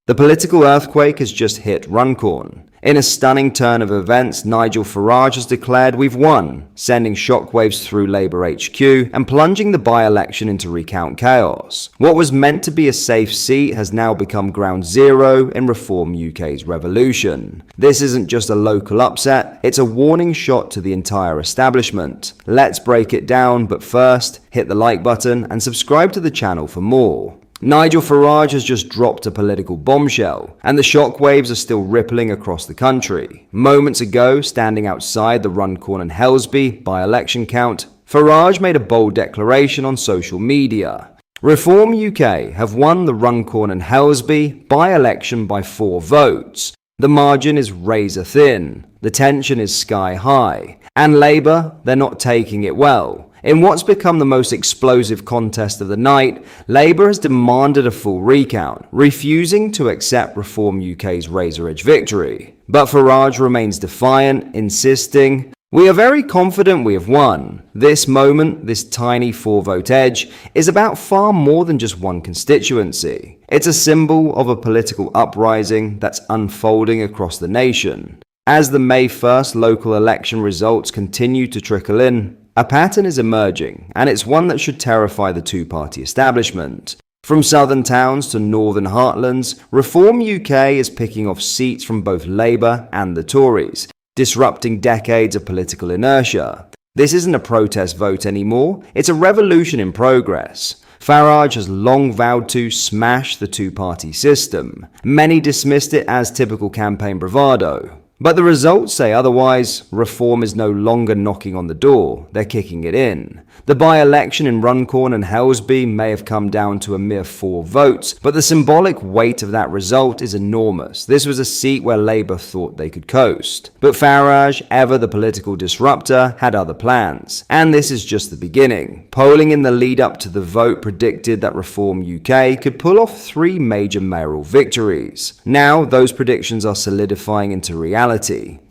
The political earthquake has just hit Runcorn. In a stunning turn of events, Nigel Farage has declared we've won, sending shockwaves through Labour HQ and plunging the by-election into Recount chaos. What was meant to be a safe seat has now become ground zero in Reform UK's revolution. This isn't just a local upset, it's a warning shot to the entire establishment. Let's break it down, but first, hit the like button and subscribe to the channel for more. Nigel Farage has just dropped a political bombshell, and the shockwaves are still rippling across the country. Moments ago, standing outside the Runcorn and Helsby by-election count, Farage made a bold declaration on social media. Reform UK have won the Runcorn and Helsby by-election by 4 votes. The margin is razor thin, the tension is sky high, and Labour, they're not taking it well. In what's become the most explosive contest of the night, Labour has demanded a full recount, refusing to accept Reform UK's razor-edge victory. But Farage remains defiant, insisting, "We are very confident we have won. This moment, this tiny 4-vote edge, is about far more than just one constituency. It's a symbol of a political uprising that's unfolding across the nation." As the May 1st local election results continue to trickle in, a pattern is emerging, and it's one that should terrify the two-party establishment. From southern towns to northern heartlands, Reform UK is picking off seats from both Labour and the Tories, disrupting decades of political inertia. This isn't a protest vote anymore, it's a revolution in progress. Farage has long vowed to smash the two-party system. Many dismissed it as typical campaign bravado. But the results say otherwise. Reform is no longer knocking on the door, they're kicking it in. The by-election in Runcorn and Helsby may have come down to a mere 4 votes, but the symbolic weight of that result is enormous. This was a seat where Labour thought they could coast. But Farage, ever the political disruptor, had other plans. And this is just the beginning. Polling in the lead up to the vote predicted that Reform UK could pull off 3 major mayoral victories. Now, those predictions are solidifying into reality.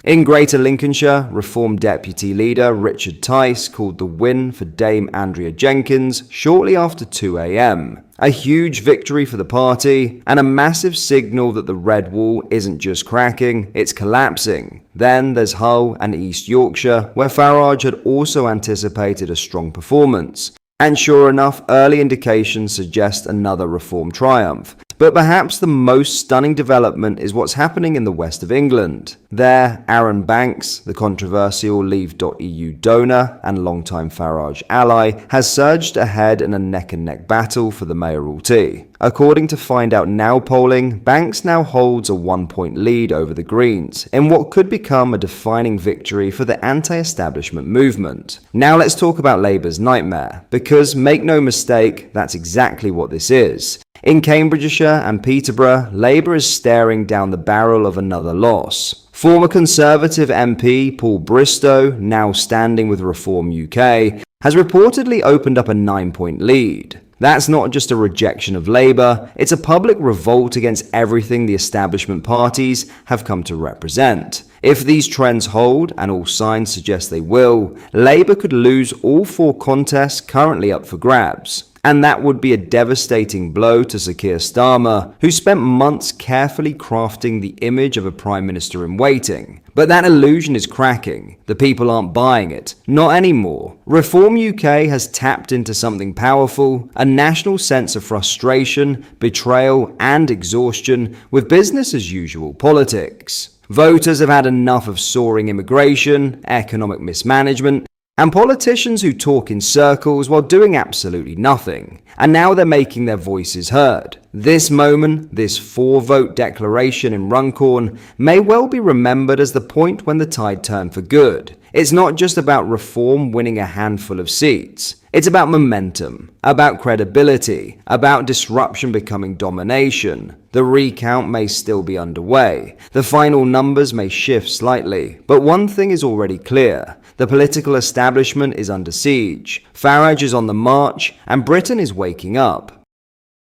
In Greater Lincolnshire, Reform Deputy Leader Richard Tice called the win for Dame Andrea Jenkins shortly after 2 a.m. A huge victory for the party, and a massive signal that the red wall isn't just cracking, it's collapsing. Then there's Hull and East Yorkshire, where Farage had also anticipated a strong performance. And sure enough, early indications suggest another Reform triumph. But perhaps the most stunning development is what's happening in the west of England. There, Aaron Banks, the controversial Leave.eu donor and longtime Farage ally, has surged ahead in a neck-and-neck battle for the mayoralty. According to Find Out Now polling, Banks now holds a 1-point lead over the Greens, in what could become a defining victory for the anti-establishment movement. Now let's talk about Labour's nightmare, because make no mistake, that's exactly what this is. In Cambridgeshire and Peterborough, Labour is staring down the barrel of another loss. Former Conservative MP Paul Bristow, now standing with Reform UK, has reportedly opened up a 9-point lead. That's not just a rejection of Labour, it's a public revolt against everything the establishment parties have come to represent. If these trends hold, and all signs suggest they will, Labour could lose all 4 contests currently up for grabs. And that would be a devastating blow to Sir Keir Starmer, who spent months carefully crafting the image of a Prime Minister in waiting. But that illusion is cracking. The people aren't buying it. Not anymore. Reform UK has tapped into something powerful, a national sense of frustration, betrayal, and exhaustion with business as usual politics. Voters have had enough of soaring immigration, economic mismanagement, and politicians who talk in circles while doing absolutely nothing. And now they're making their voices heard. This moment, this 4-vote declaration in Runcorn, may well be remembered as the point when the tide turned for good. It's not just about Reform winning a handful of seats. It's about momentum, about credibility, about disruption becoming domination. The recount may still be underway. The final numbers may shift slightly. But one thing is already clear. The political establishment is under siege. Farage is on the march, and Britain is waking up.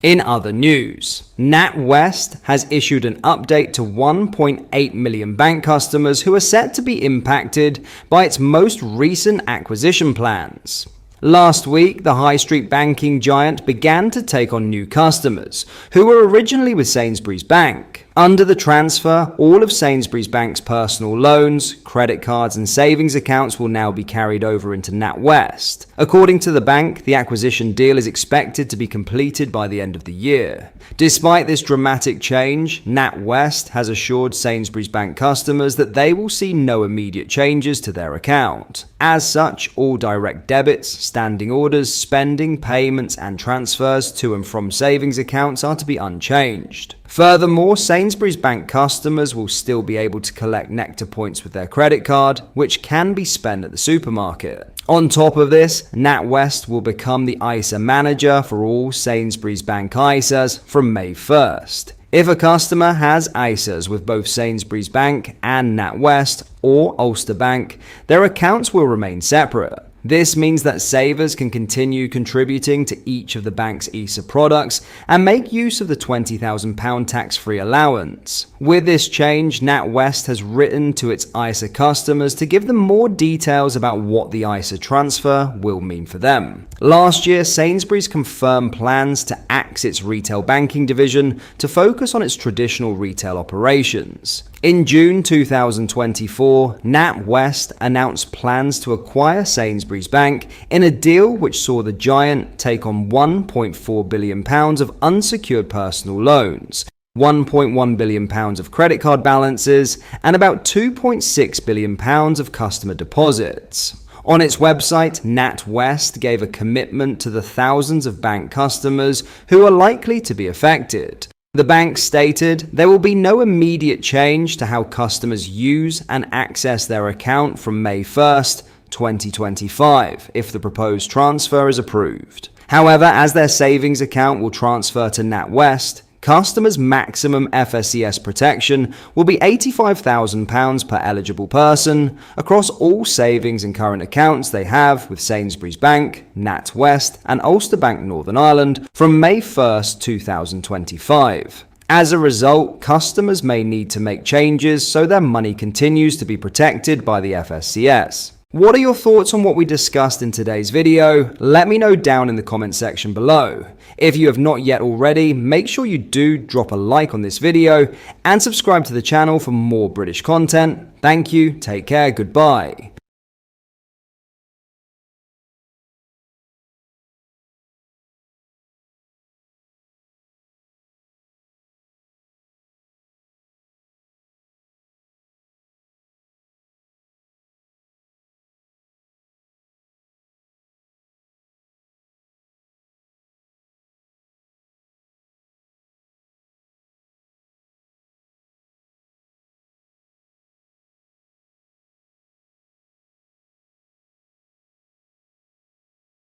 In other news, NatWest has issued an update to 1.8 million bank customers who are set to be impacted by its most recent acquisition plans. Last week, the high street banking giant began to take on new customers, who were originally with Sainsbury's Bank. Under the transfer, all of Sainsbury's Bank's personal loans, credit cards and savings accounts will now be carried over into NatWest. According to the bank, the acquisition deal is expected to be completed by the end of the year. Despite this dramatic change, NatWest has assured Sainsbury's Bank customers that they will see no immediate changes to their account. As such, all direct debits, standing orders, spending, payments and transfers to and from savings accounts are to be unchanged. Furthermore, Sainsbury's Bank customers will still be able to collect Nectar points with their credit card, which can be spent at the supermarket. On top of this, NatWest will become the ISA manager for all Sainsbury's Bank ISAs from May 1st. If a customer has ISAs with both Sainsbury's Bank and NatWest or Ulster Bank, their accounts will remain separate. This means that savers can continue contributing to each of the bank's ISA products and make use of the £20,000 tax-free allowance. With this change, NatWest has written to its ISA customers to give them more details about what the ISA transfer will mean for them. Last year, Sainsbury's confirmed plans to axe its retail banking division to focus on its traditional retail operations. In June 2024, NatWest announced plans to acquire Sainsbury's Bank in a deal which saw the giant take on £1.4 billion of unsecured personal loans, £1.1 billion of credit card balances, and about £2.6 billion of customer deposits. On its website, NatWest gave a commitment to the thousands of bank customers who are likely to be affected. The bank stated there will be no immediate change to how customers use and access their account from May 1st, 2025, if the proposed transfer is approved. However, as their savings account will transfer to NatWest, customers' maximum FSCS protection will be £85,000 per eligible person across all savings and current accounts they have with Sainsbury's Bank, NatWest and Ulster Bank Northern Ireland from May 1st, 2025. As a result, customers may need to make changes so their money continues to be protected by the FSCS. What are your thoughts on what we discussed in today's video? Let me know down in the comment section below. If you have not yet already, make sure you do drop a like on this video and subscribe to the channel for more British content. Thank you, take care, goodbye.